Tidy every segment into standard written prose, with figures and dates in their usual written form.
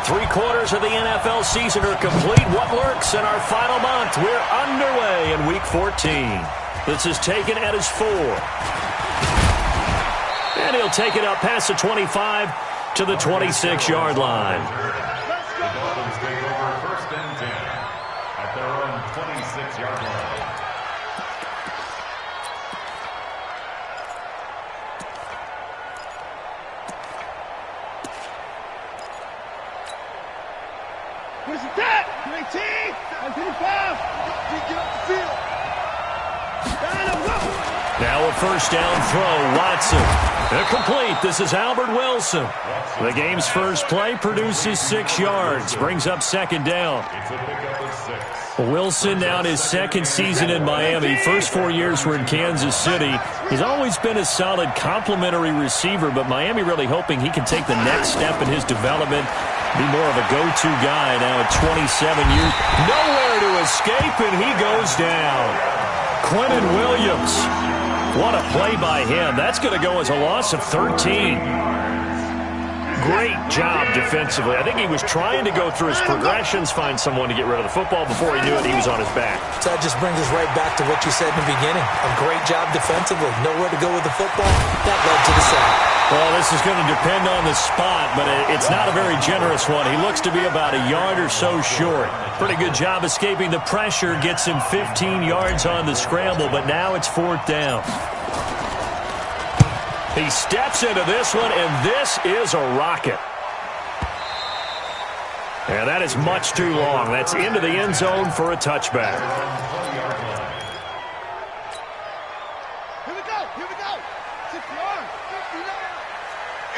3/4 of the NFL season are complete. What lurks in our final month? We're underway in Week 14. This is taken at his 4. And he'll take it up past the 25 to the 26-yard line. The Dolphins take over 1st and 10 at their own 26-yard line. Where's the tap? 19, 25. Get up the field. Now a first down throw. Watson. Incomplete. This is Albert Wilson. The game's first play produces 6 yards. Brings up 2nd down. It's a pickup of 6. Wilson now in his 2nd season in Miami. First 4 years were in Kansas City. He's always been a solid complementary receiver, but Miami really hoping he can take the next step in his development. Be more of a go-to guy now at 27 years. Nowhere to escape, and he goes down. Quentin Williams. What a play by him. That's going to go as a loss of 13. Great job defensively. I think he was trying to go through his progressions, find someone to get rid of the football. Before he knew it, he was on his back. So that just brings us right back to what you said in the beginning. A great job defensively. Nowhere to go with the football. That led to the sack. Well, this is going to depend on the spot, but it's not a very generous one. He looks to be about a yard or so short. Pretty good job escaping the pressure. Gets him 15 yards on the scramble, but now it's 4th down. He steps into this one, and this is a rocket. And that is much too long. That's into the end zone for a touchback. Here we go. 6 yards. 59.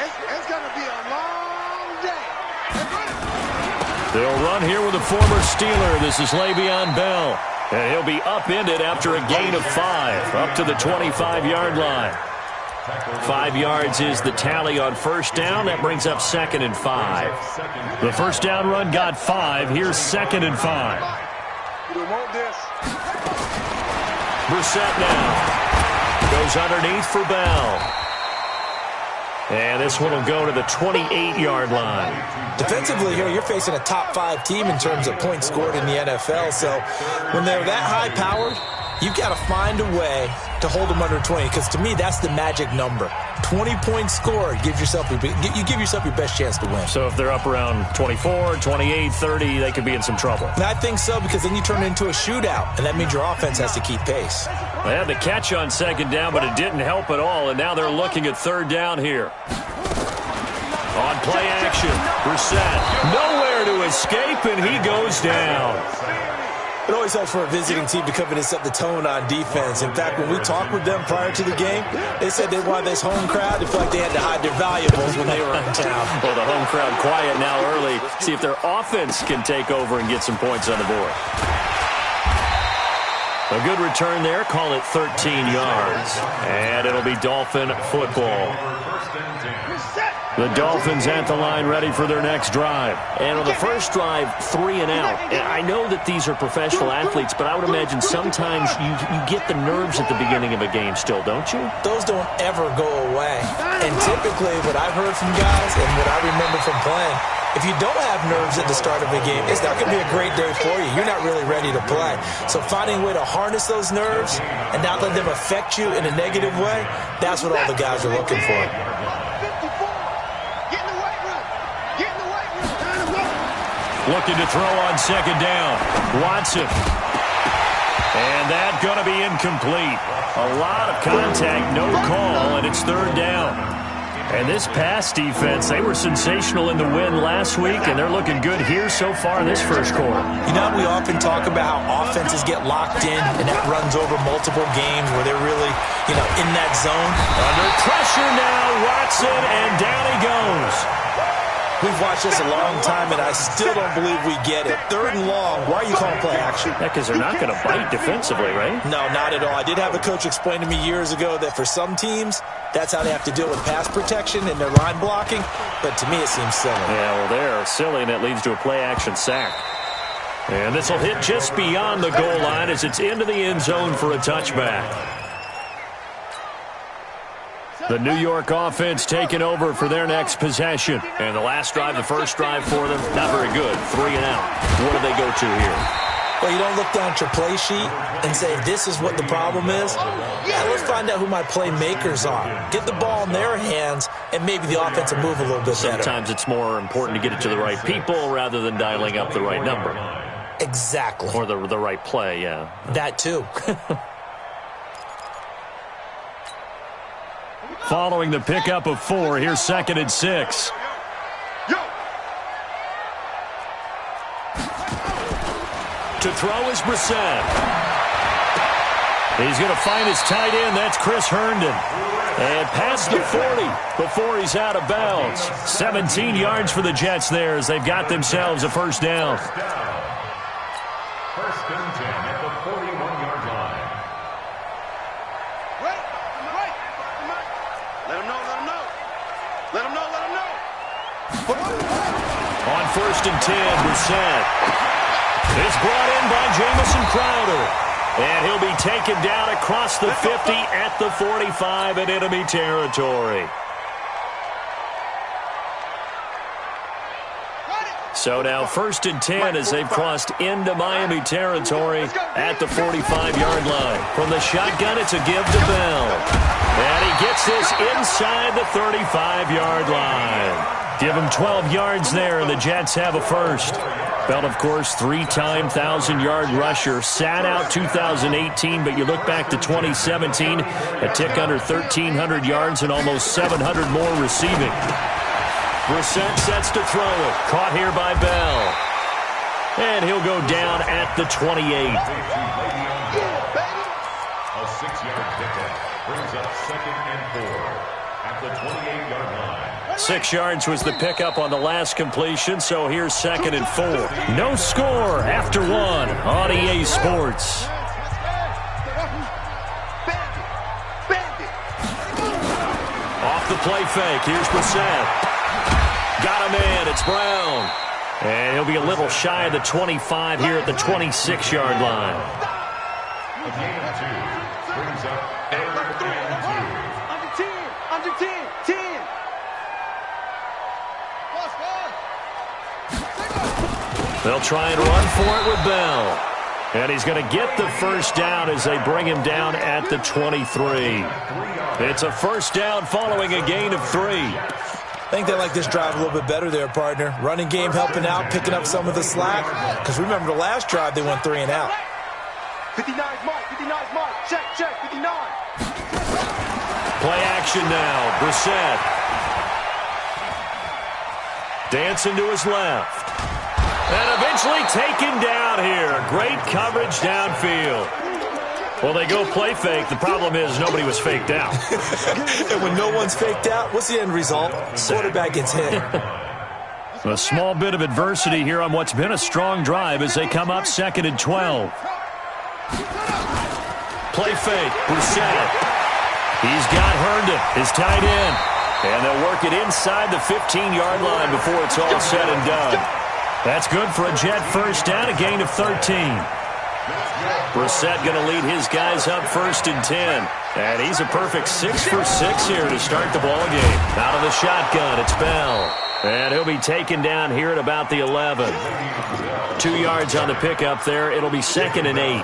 It's going to be a long day. They'll run here with a former Steeler. This is Le'Veon Bell. And he'll be upended after a gain of 5, up to the 25-yard line. 5 yards is the tally on first down. That brings up 2nd and 5. The first down run got 5. Here's 2nd and 5. We want this. Brissett now goes underneath for Bell. And this one will go to the 28-yard line. Defensively here, you're facing a top 5 team in terms of points scored in the NFL. So when they're that high-powered, you've got to find a way to hold them under 20, because to me, that's the magic number. 20 points scored, you give yourself your best chance to win. So if they're up around 24, 28, 30, they could be in some trouble. And I think so, because then you turn it into a shootout, and that means your offense has to keep pace. They had the catch on 2nd down, but it didn't help at all, and now they're looking at 3rd down here. On play action, Brissett nowhere to escape, and he goes down. It always helps for a visiting team to come in and set the tone on defense. In fact, when we talked with them prior to the game, they said they wanted this home crowd to feel like they had to hide their valuables when they were in town. Well, the home crowd quiet now early. See if their offense can take over and get some points on the board. A good return there. Call it 13 yards. And it'll be Dolphin football. The Dolphins at the line ready for their next drive. And on the first drive, 3 and out. And I know that these are professional athletes, but I would imagine sometimes you get the nerves at the beginning of a game still, don't you? Those don't ever go away. And typically what I've heard from guys and what I remember from playing, if you don't have nerves at the start of a game, it's not going to be a great day for you. You're not really ready to play. So finding a way to harness those nerves and not let them affect you in a negative way, that's what all the guys are looking for. Looking to throw on 2nd down. Watson. And that's going to be incomplete. A lot of contact, no call, and it's 3rd down. And this pass defense, they were sensational in the win last week, and they're looking good here so far in this first quarter. You know, we often talk about how offenses get locked in, and that runs over multiple games where they're really, in that zone. Under pressure now, Watson, and down he goes. We've watched this a long time, and I still don't believe we get it. 3rd and long, why are you calling play action? Yeah, because they're not going to bite defensively, right? No, not at all. I did have a coach explain to me years ago that for some teams, that's how they have to deal with pass protection and their line blocking, but to me it seems silly. Yeah, well, they're silly, and it leads to a play-action sack. And this will hit just beyond the goal line as it's into the end zone for a touchback. The New York offense taking over for their next possession. And the last drive, the first drive for them, not very good. 3 and out. What do they go to here? Well, you don't look down at your play sheet and say, this is what the problem is. Yeah, let's find out who my playmakers are. Get the ball in their hands, and maybe the offense will move a little bit better. Sometimes it's more important to get it to the right people rather than dialing up the right number. Exactly. Or the right play, yeah. That too. Following the pickup of 4, here's 2nd and 6. To throw is Brissett. He's going to find his tight end. That's Chris Herndon. And past the 40 before he's out of bounds. 17 yards for the Jets there as they've got themselves a first down. First and 10 at the 41-yard line. Wait. Let him know. On 1st and 10, Brissett. It's brought in by Jamison Crowder. And he'll be taken down across the 50 at the 45 in enemy territory. So now 1st and 10 as they've crossed into Miami territory at the 45-yard line. From the shotgun, it's a give to Bell. And he gets this inside the 35-yard line. Give him 12 yards there, and the Jets have a first. Bell, of course, 3-time 1,000-yard rusher. Sat out 2018, but you look back to 2017, a tick under 1,300 yards and almost 700 more receiving. Brissett sets to throw it. Caught here by Bell. And he'll go down at the 28. A 6-yard pickup brings up 2nd and 4 at the 28-yard line. 6 yards was the pickup on the last completion, so here's 2nd and 4. No score after 1 on EA Sports. Off the play fake, here's Brissett. Got him in, it's Brown. And he'll be a little shy of the 25 here at the 26-yard line. A gain of 2 brings up 3rd and 2. Under 10. They'll try and run for it with Bell. And he's going to get the first down as they bring him down at the 23. It's a first down following a gain of 3. I think they like this drive a little bit better there, partner. Running game helping out, picking up some of the slack. Because remember the last drive, they went 3 and out. 59's mark. Check, 59. Play action now. Brissett. Dancing to his left. And eventually taken down here. Great coverage downfield. Well, they go play fake. The problem is nobody was faked out. And when no one's faked out, what's the end result? Quarterback gets hit. A small bit of adversity here on what's been a strong drive as they come up 2nd and 12. Play fake. Brissett. He's got Herndon, his tight end. And they'll work it inside the 15-yard line before it's all said and done. That's good for a Jet first down, a gain of 13. Brissett going to lead his guys up 1st and 10. And he's a perfect 6 for 6 here to start the ball game. Out of the shotgun, it's Bell. And he'll be taken down here at about the 11. 2 yards on the pickup there. It'll be 2nd and 8.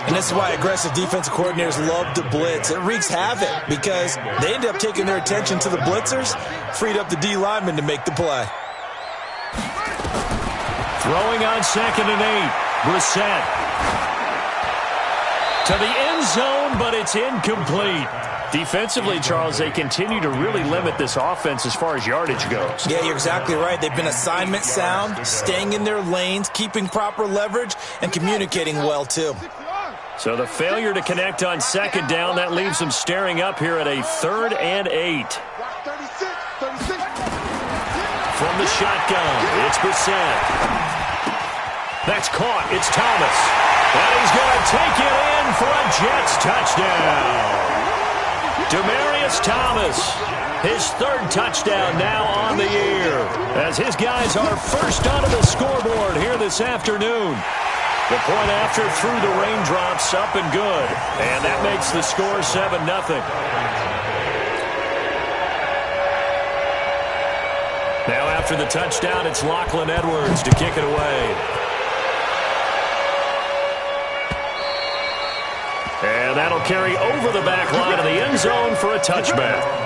And this is why aggressive defensive coordinators love to blitz. It wreaks havoc because they end up taking their attention to the blitzers, freed up the D lineman to make the play. Throwing on 2nd and 8. Brissett. To the end zone, but it's incomplete. Defensively, Charles, they continue to really limit this offense as far as yardage goes. Yeah, you're exactly right. They've been assignment sound, staying in their lanes, keeping proper leverage, and communicating well, too. So the failure to connect on 2nd down, that leaves them staring up here at a 3rd and 8. From the shotgun, it's Brissett. That's caught. It's Thomas. And he's going to take it in for a Jets touchdown. Demaryius Thomas, his 3rd touchdown now on the year, as his guys are first onto the scoreboard here this afternoon. The point after through the raindrops, up and good. And that makes the score 7-0. Now after the touchdown, it's Lachlan Edwards to kick it away. And that'll carry over the back line of the end zone for a touchback.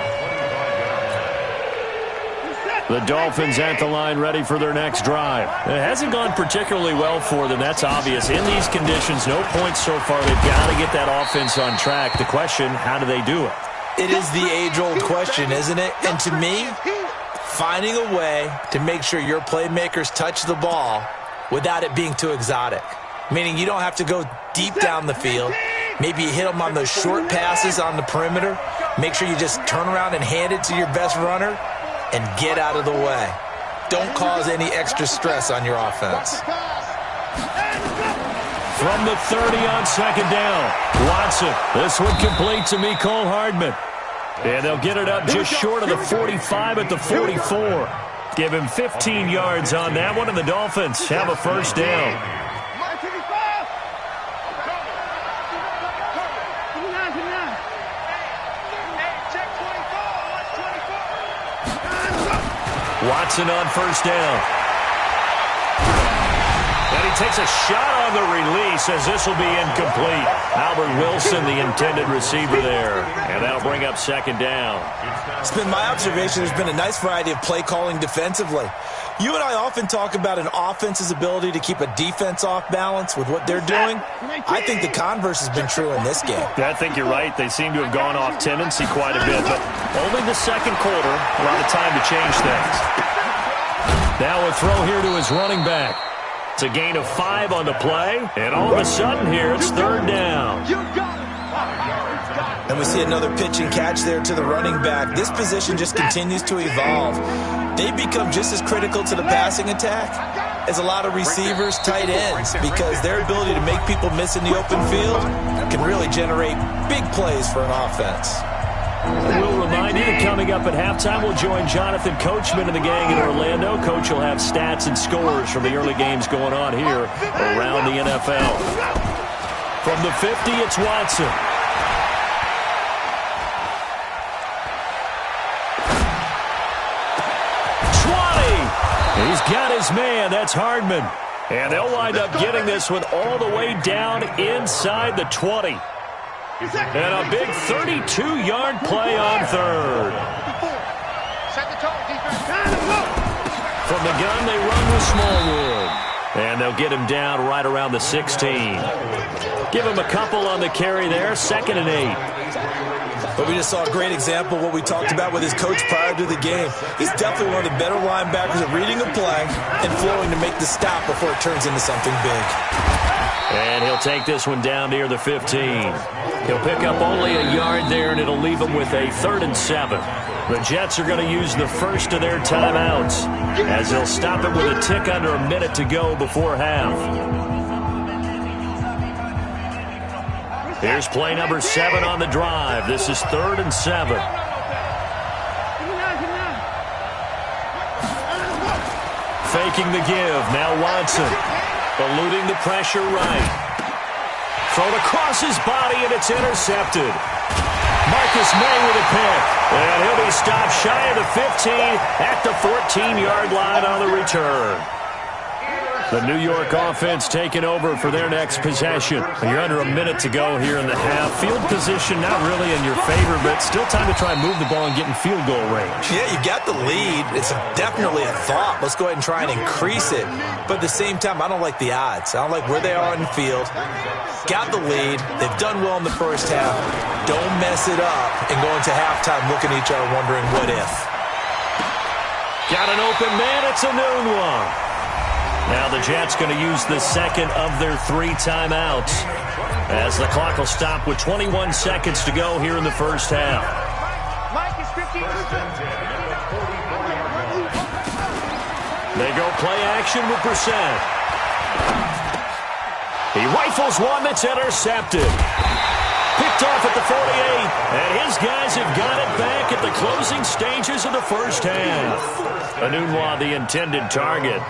The Dolphins at the line ready for their next drive. It hasn't gone particularly well for them. That's obvious. In these conditions, no points so far. They've got to get that offense on track. The question, how do they do it? It is the age-old question, isn't it? And to me, finding a way to make sure your playmakers touch the ball without it being too exotic. Meaning you don't have to go deep down the field. Maybe you hit them on those short passes on the perimeter. Make sure you just turn around and hand it to your best runner and get out of the way. Don't cause any extra stress on your offense. From the 30 on second down, Watson. This one complete to Mecole Hardman. And they'll get it up just short of the 45 at the 44. Give him 15 yards on that one, and the Dolphins have a first down. Watson on first down. And he takes a shot on the release as this will be incomplete. Albert Wilson, the intended receiver there. And that'll bring up second down. It's been my observation there's been a nice variety of play calling defensively. You and I often talk about an offense's ability to keep a defense off balance with what they're doing. I think the converse has been true in this game. I think you're right. They seem to have gone off tendency quite a bit, but only the second quarter, a lot of time to change things. Now a throw here to his running back. It's a gain of 5 on the play, and all of a sudden here it's third down. And we see another pitch and catch there to the running back. This position just continues to evolve. They become just as critical to the passing attack as a lot of receivers, tight ends, because their ability to make people miss in the open field can really generate big plays for an offense. We'll remind you that coming up at halftime, we'll join Jonathan Coachman and the gang in Orlando. Coach will have stats and scores from the early games going on here around the NFL. From the 50, it's Watson. He's got his man. That's Hardman. And they'll wind up getting this one all the way down inside the 20. And a big 32-yard play on third. From the gun, they run with Smallwood. And they'll get him down right around the 16. Give him a couple on the carry there. 2nd and 8. But we just saw a great example of what we talked about with his coach prior to the game. He's definitely one of the better linebackers at reading a play and flowing to make the stop before it turns into something big. And he'll take this one down near the 15. He'll pick up only a yard there, and it'll leave him with a 3rd and 7. The Jets are going to use the first of their timeouts as they'll stop it with a tick under a minute to go before half. Here's play number 7 on the drive. This is 3rd and 7. Faking the give. Now Watson. Eluding the pressure right. Thrown across his body, and it's intercepted. Marcus May with a pick. And he'll be stopped shy of the 15 at the 14-yard line on the return. The New York offense taking over for their next possession. You're under a minute to go here in the half. Field position not really in your favor, but still time to try and move the ball and get in field goal range. Yeah, you got the lead. It's definitely a thought. Let's go ahead and try and increase it. But at the same time, I don't like the odds. I don't like where they are in the field. Got the lead. They've done well in the first half. Don't mess it up and go into halftime looking at each other wondering what if. Got an open man. It's a noon one. Now the Jets going to use the second of their 3 timeouts as the clock will stop with 21 seconds to go here in the first half. They go play action with Brissett. He rifles one that's intercepted. Picked off at the 48, and his guys have got it back at the closing stages of the first half. Anunwa, the intended target.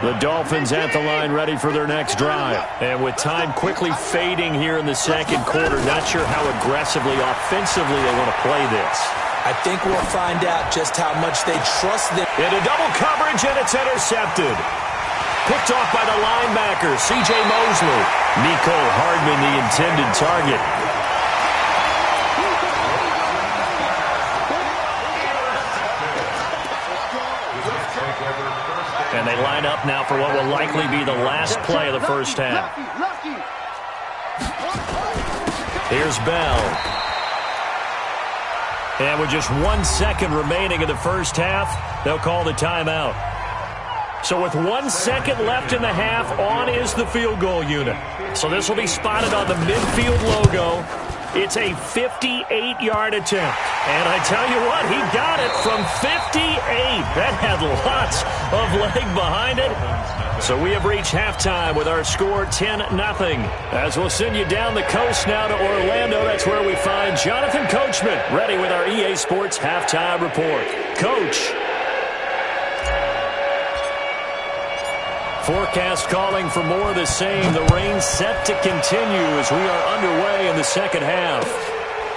The Dolphins at the line ready for their next drive. And with time quickly fading here in the second quarter, not sure how aggressively, offensively they want to play this. I think we'll find out just how much they trust them. Into double coverage, and it's intercepted. Picked off by the linebacker, C.J. Mosley. Nico Hardman, the intended target. And they line up now for what will likely be the last play of the first half. Here's Bell. And with just 1 second remaining in the first half, they'll call the timeout. So with 1 second left in the half, on is the field goal unit. So this will be spotted on the midfield logo. It's a 58-yard attempt. And I tell you what, he got it from 58. That had lots of leg behind it. So we have reached halftime with our score 10-0. As we'll send you down the coast now to Orlando, that's where we find Jonathan Coachman, ready with our EA Sports halftime report. Coach. Forecast calling for more of the same. The rain set to continue as we are underway in the second half.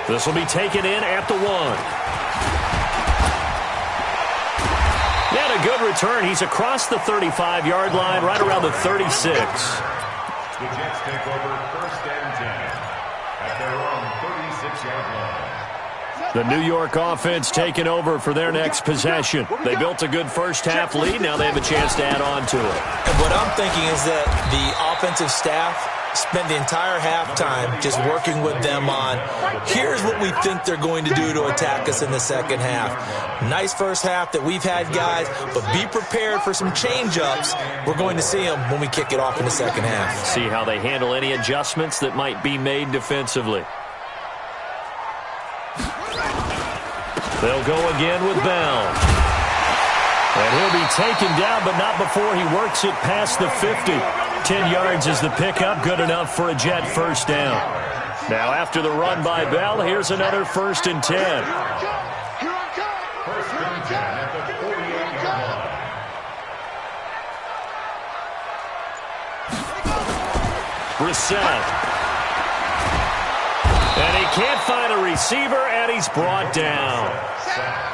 This will be taken in at the 1. And a good return. He's across the 35-yard line, right around the 36. The Jets take over 1st and 10 at their own 36-yard line. The New York offense taking over for their next possession. They built a good first half lead. Now they have a chance to add on to it. And what I'm thinking is that the offensive staff spent the entire halftime just working with them on, here's what we think they're going to do to attack us in the second half. Nice first half that we've had, guys, but be prepared for some change-ups. We're going to see them when we kick it off in the second half. See how they handle any adjustments that might be made defensively. They'll go again with Bell. And he'll be taken down, but not before he works it past the 50. 10 yards is the pickup, good enough for a Jet first down. Now after the run by Bell, here's another 1st and 10. 1st and 10 at the 48-yard line. Brissett. And he can't find a receiver, and he's brought down.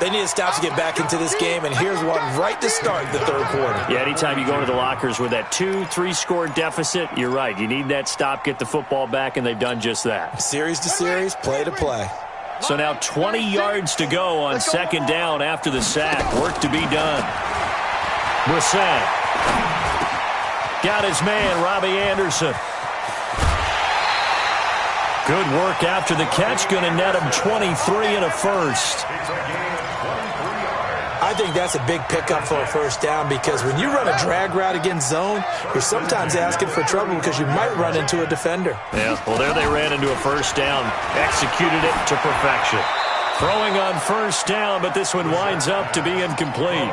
They need a stop to get back into this game, and here's one right to start the third quarter. Yeah, anytime you go into the lockers with that 2-3 score deficit, you're right. You need that stop, get the football back, and they've done just that. Series to series, play to play. So now 20 yards to go on 2nd down after the sack. Work to be done. Brissett. Got his man, Robbie Anderson. Good work after the catch. Going to net him 23 and a first. I think that's a big pickup for a first down because when you run a drag route against zone, you're sometimes asking for trouble because you might run into a defender. Yeah, well, there they ran into a first down. Executed it to perfection. Throwing on first down, but this one winds up to be incomplete.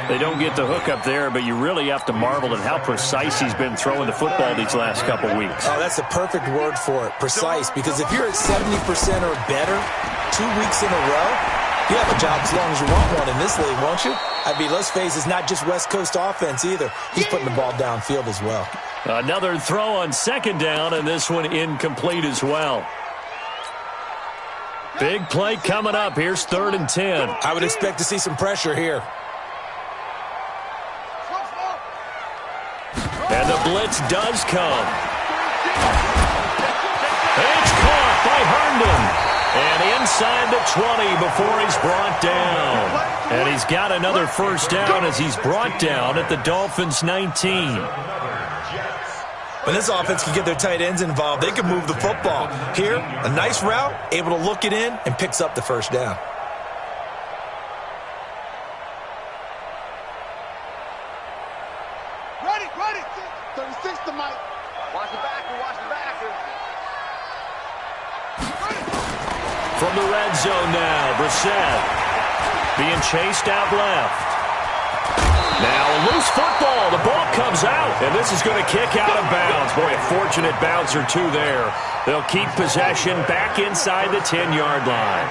They don't get the hook up there, but you really have to marvel at how precise he's been throwing the football these last couple weeks. Oh, that's the perfect word for it, precise, because if you're at 70% or better 2 weeks in a row, you have a job as long as you want one in this league, won't you? I mean, let's face it, it's not just West Coast offense either. He's putting the ball downfield as well. Another throw on 2nd down, and this one incomplete as well. Big play coming up. Here's 3rd and 10. I would expect to see some pressure here. And the blitz does come. It's caught by Herndon. And inside the 20 before he's brought down. And he's got another first down as he's brought down at the Dolphins' 19. When this offense can get their tight ends involved, they can move the football. Here, a nice route, able to look it in, and picks up the first down. Ready, 36 to Mike. Watch the backer, watch the backer. From the red zone now, Brissett being chased out left. Now a loose football. The ball comes out, and this is going to kick out of bounds. Boy, a fortunate bounce or two there. They'll keep possession back inside the 10-yard line.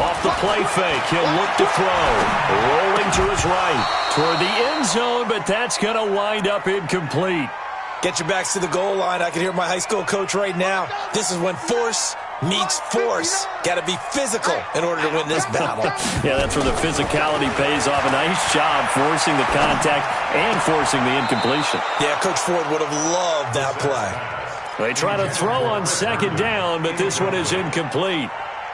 Off the play fake, he'll look to throw. Rolling to his right toward the end zone, but that's going to wind up incomplete. Get your backs to the goal line. I can hear my high school coach right now. This is when force meets force. Got to be physical in order to win this battle. Yeah, that's where the physicality pays off. A nice job forcing the contact and forcing the incompletion. Yeah, Coach Ford would have loved that play. They try to throw on second down, but this one is incomplete.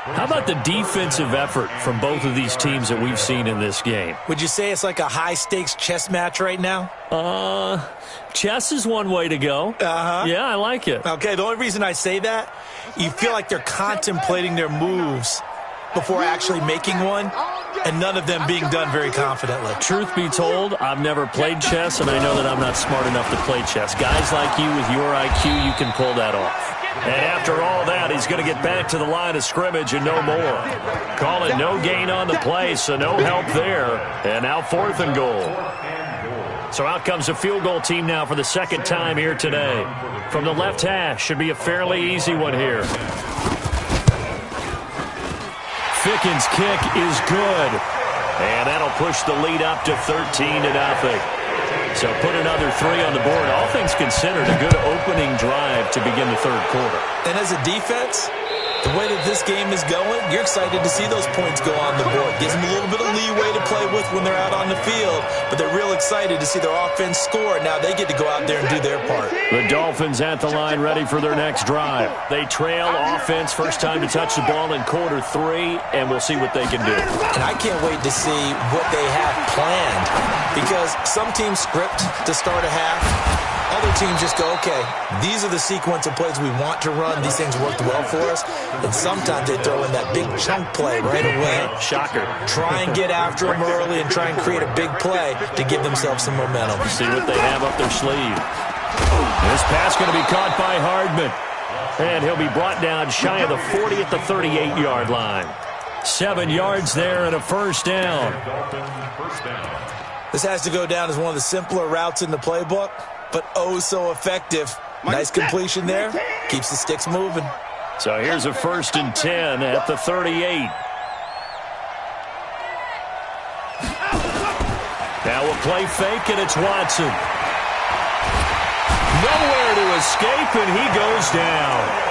How about the defensive effort from both of these teams that we've seen in this game? Would you say it's like a high-stakes chess match right now? Chess is one way to go. Yeah, I like it. Okay, the only reason I say that, you feel like they're contemplating their moves before actually making one, and none of them being done very confidently. Truth be told, I've never played chess, and I know that I'm not smart enough to play chess. Guys like you with your IQ, you can pull that off. And after all that, he's going to get back to the line of scrimmage and no more. Call it no gain on the play, so no help there. And now 4th and goal. So out comes the field goal team now for the second time here today. From the left hash, should be a fairly easy one here. Ficken's kick is good. And that'll push the lead up to 13-0. So put another 3 on the board. All things considered, a good opening drive to begin the third quarter. And as a defense, the way that this game is going, you're excited to see those points go on the board. Gives them a little bit of leeway to play with when they're out on the field, but they're real excited to see their offense score. Now they get to go out there and do their part. The Dolphins at the line ready for their next drive. They trail offense, first time to touch the ball in quarter 3, and we'll see what they can do. And I can't wait to see what they have planned, because some teams script to start a half. Other teams just go, okay, these are the sequence of plays we want to run. These things worked well for us. And sometimes they throw in that big chunk play right away. Shocker. Try and get after them early and try and create a big play to give themselves some momentum. See what they have up their sleeve. This pass going to be caught by Hardman. And he'll be brought down shy of the 40 at the 38-yard line. 7 yards there and a first down. This has to go down as one of the simpler routes in the playbook, but oh so effective. Nice completion there. Keeps the sticks moving. So here's a 1st and 10 at the 38. Now we'll play fake, and it's Watson. Nowhere to escape, and he goes down.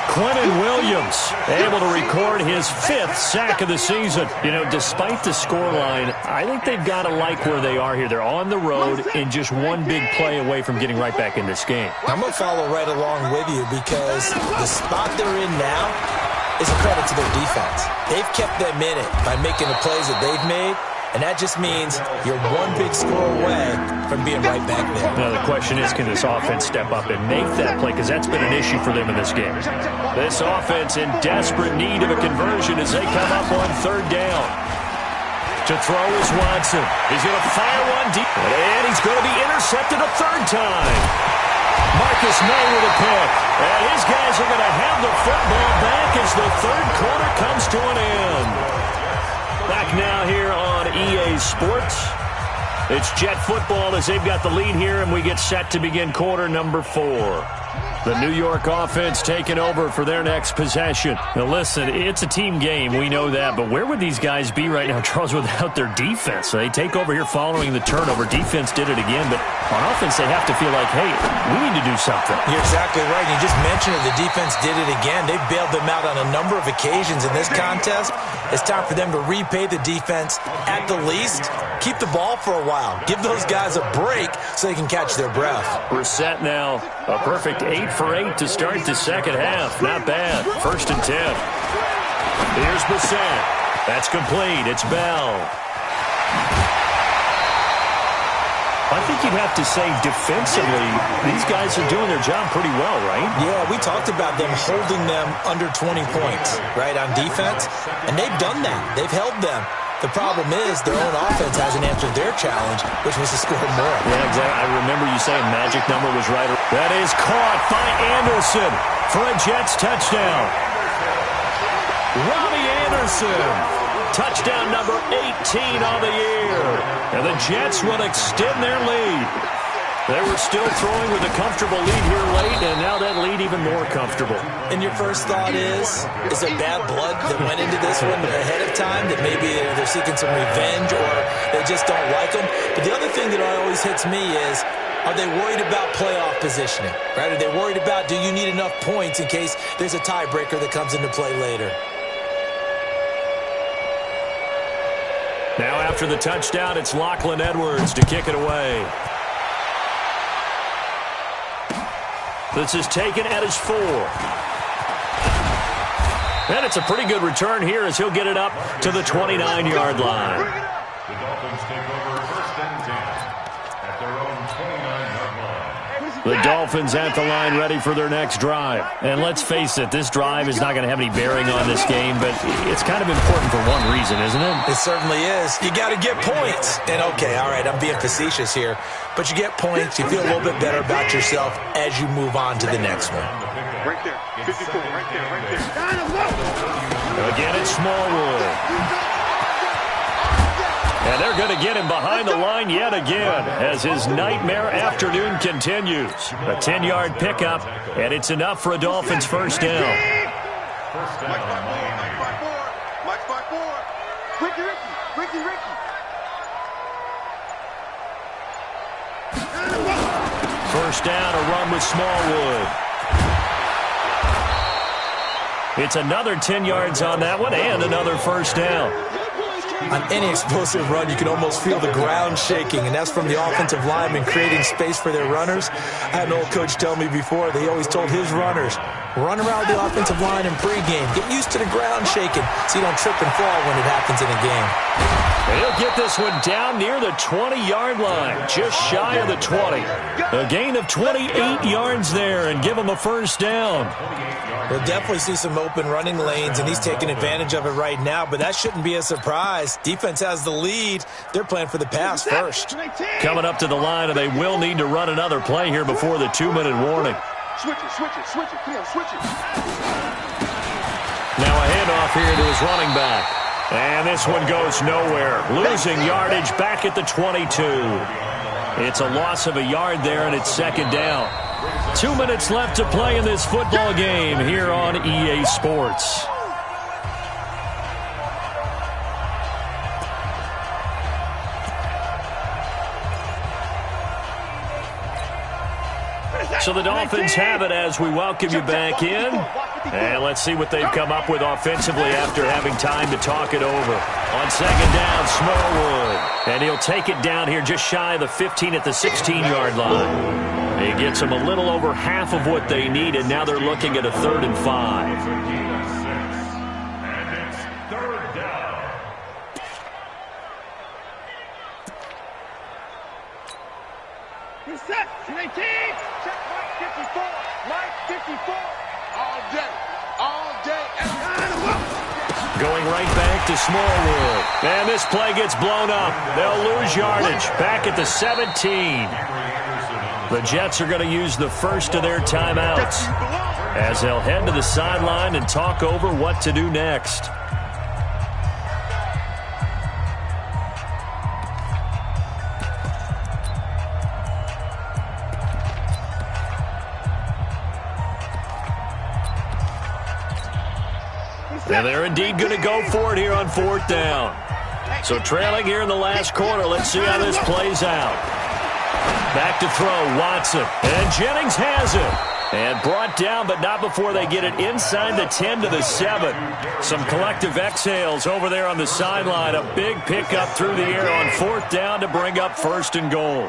Quentin Williams able to record his 5th sack of the season. You know, despite the scoreline, I think they've got to like where they are here. They're on the road and just one big play away from getting right back in this game. I'm going to follow right along with you, because the spot they're in now is a credit to their defense. They've kept them in it by making the plays that they've made, and that just means you're one big score away from being right back there. Now the question is, can this offense step up and make that play? Because that's been an issue for them in this game. This offense in desperate need of a conversion as they come up on 3rd down. To throw is Watson. He's going to fire one deep, and he's going to be intercepted a 3rd time. Marcus May with a pick. And his guys are going to have the football back as the 3rd quarter comes to an end. Back now here on EA Sports. It's Jet football as they've got the lead here, and we get set to begin quarter number 4. The New York offense taking over for their next possession. Now listen, it's a team game, we know that, but where would these guys be right now, Charles, without their defense? So they take over here following the turnover. Defense did it again, but on offense they have to feel like, hey, we need to do something. You're exactly right. You just mentioned it. The defense did it again. They bailed them out on a number of occasions in this contest. It's time for them to repay the defense at the least. Keep the ball for a while. Give those guys a break so they can catch their breath. We're set now. A perfect 8 for 8 to start the second half. Not bad. 1st and 10. Here's Bissett. That's complete. It's Bell. I think you'd have to say defensively, these guys are doing their job pretty well, right? Yeah, we talked about them holding them under 20 points, right, on defense. And they've done that. They've held them. The problem is their own offense hasn't answered their challenge, which was to score more. Yeah, exactly. I remember you saying magic number was right. That is caught by Anderson for a Jets touchdown. Robbie Anderson. Touchdown number 18 on the year. And the Jets will extend their lead. They were still throwing with a comfortable lead here late, and now that lead even more comfortable. And your first thought is there bad blood that went into this one ahead of time, that maybe they're seeking some revenge or they just don't like them? But the other thing that always hits me is Are they worried about playoff positioning? Right? Are they worried about, do you need enough points in case there's a tiebreaker that comes into play later? Now after the touchdown, it's Lachlan Edwards to kick it away. This is taken at his 4. And it's a pretty good return here as he'll get it up to the 29-yard line. The Dolphins take over 1st and 10 at their own 29-yard line. The Dolphins at the line ready for their next drive. And let's face it, this drive is not going to have any bearing on this game, but it's kind of important for one reason, isn't it? It certainly is. You got to get points. And okay, all right, I'm being facetious here, but you get points, you feel a little bit better about yourself as you move on to the next one. Right there. 54, right there, right there. Again, it's Smallwood. And they're going to get him behind the line yet again as his nightmare afternoon continues. A 10-yard pickup, and it's enough for a Dolphins first down. First down, Miami. Mike 5-4. Ricky. First down, a run with Smallwood. It's another 10 yards on that one and another first down. On any explosive run, you can almost feel the ground shaking, and that's from the offensive linemen creating space for their runners. I had an old coach tell me before, they always told his runners, run around the offensive line in pregame. Get used to the ground shaking so you don't trip and fall when it happens in a game. And he'll get this one down near the 20-yard line, just shy of the 20. A gain of 28 yards there and give him a first down. We'll definitely see some open running lanes, and he's taking advantage of it right now, but that shouldn't be a surprise. Defense has the lead. They're playing for the pass first. Coming up to the line, and they will need to run another play here before the 2-minute warning. Switch it. Come on, switch it. Now a handoff here to his running back. And this one goes nowhere. Losing yardage back at the 22. It's a loss of a yard there, and it's second down. 2 minutes left to play in this football game here on EA Sports. So the Dolphins have it as we welcome you back in. And let's see what they've come up with offensively after having time to talk it over. On second down, Smallwood. And he'll take it down here just shy of the 15 at the 16-yard line. He gets them a little over half of what they needed. Now they're looking at a 3rd and 5. And it's 3rd down. Reset. 19. Check Mike 54. Mike 54. All day. Going right back to Smallwood. And this play gets blown up. They'll lose yardage back at the 17. The Jets are going to use the first of their timeouts as they'll head to the sideline and talk over what to do next. And they're indeed going to go for it here on 4th down. So trailing here in the last quarter, let's see how this plays out. Back to throw, Watson. And Jennings has it. And brought down, but not before they get it inside the 10 to the 7. Some collective exhales over there on the sideline. A big pickup through the air on 4th down to bring up 1st and goal.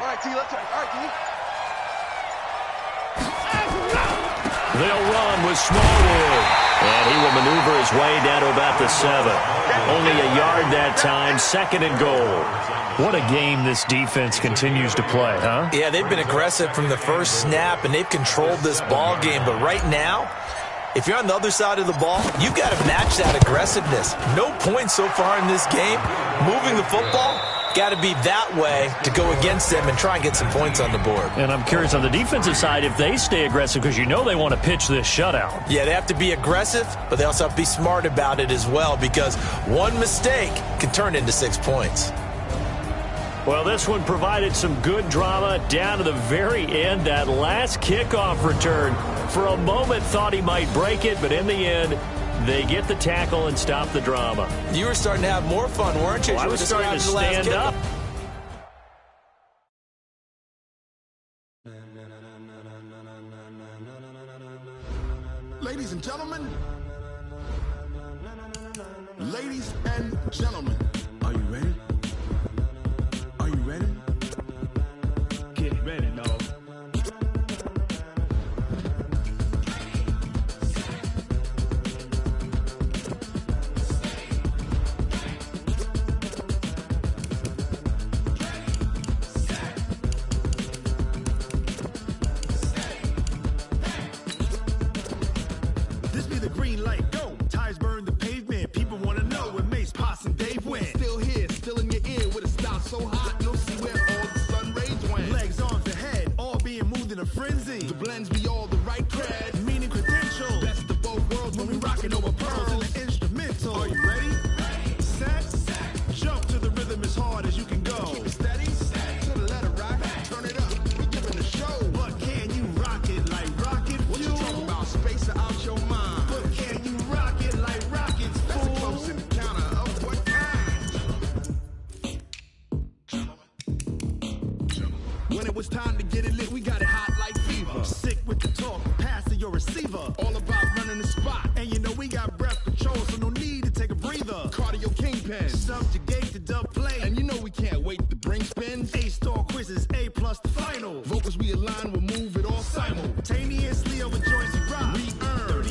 They'll run with Smallwood. And he will maneuver his way down to about the 7. Only a yard that time, 2nd and goal. What a game this defense continues to play, huh? Yeah, they've been aggressive from the first snap, and they've controlled this ball game. But right now, if you're on the other side of the ball, you've got to match that aggressiveness. No points so far in this game. Moving the football, got to be that way to go against them and try and get some points on the board. And I'm curious on the defensive side if they stay aggressive because you know they want to pitch this shutout. Yeah, they have to be aggressive, but they also have to be smart about it as well because one mistake can turn into 6 points. Well, this one provided some good drama down to the very end. That last kickoff return, for a moment thought he might break it, but in the end, they get the tackle and stop the drama. You were starting to have more fun, weren't you? Well, I was starting to stand up. Ladies and gentlemen. Ladies and gentlemen. Are you ready? Are you ready? Get ready, dog. This be the green light, go. Tires burn the pavement. People want to know where Mace, Poss, and Dave went. Still here, still in your ear with a style so hot, you'll see where all the sun rays went. Legs, arms, and head, all being moved in a frenzy. The blends be all the right cred, meaning credentials. Best of both worlds when we rockin' over pearls in the instrumental. Are you ready? Set, jump to the rhythm as hard as you can go. Keep it steady, to the letter rock, turn it up, we giving a show. But can you rock it like rocket fuel? What you talking about, space or out your mind? But can you rock it like rockets, fool? That's a close encounter of what kind? When it was time to get it lit, we got it hot like fever. Sick with the talk, pass to your receiver. All about running the spot. And you know we got breath control, so no need to take a breather. Cardio kingpin, subjugate the dub play. And you know we can't wait to bring spins. A-star quizzes, A+ the final. Vocals we align, we'll move it all simultaneously over joints and rock. We earn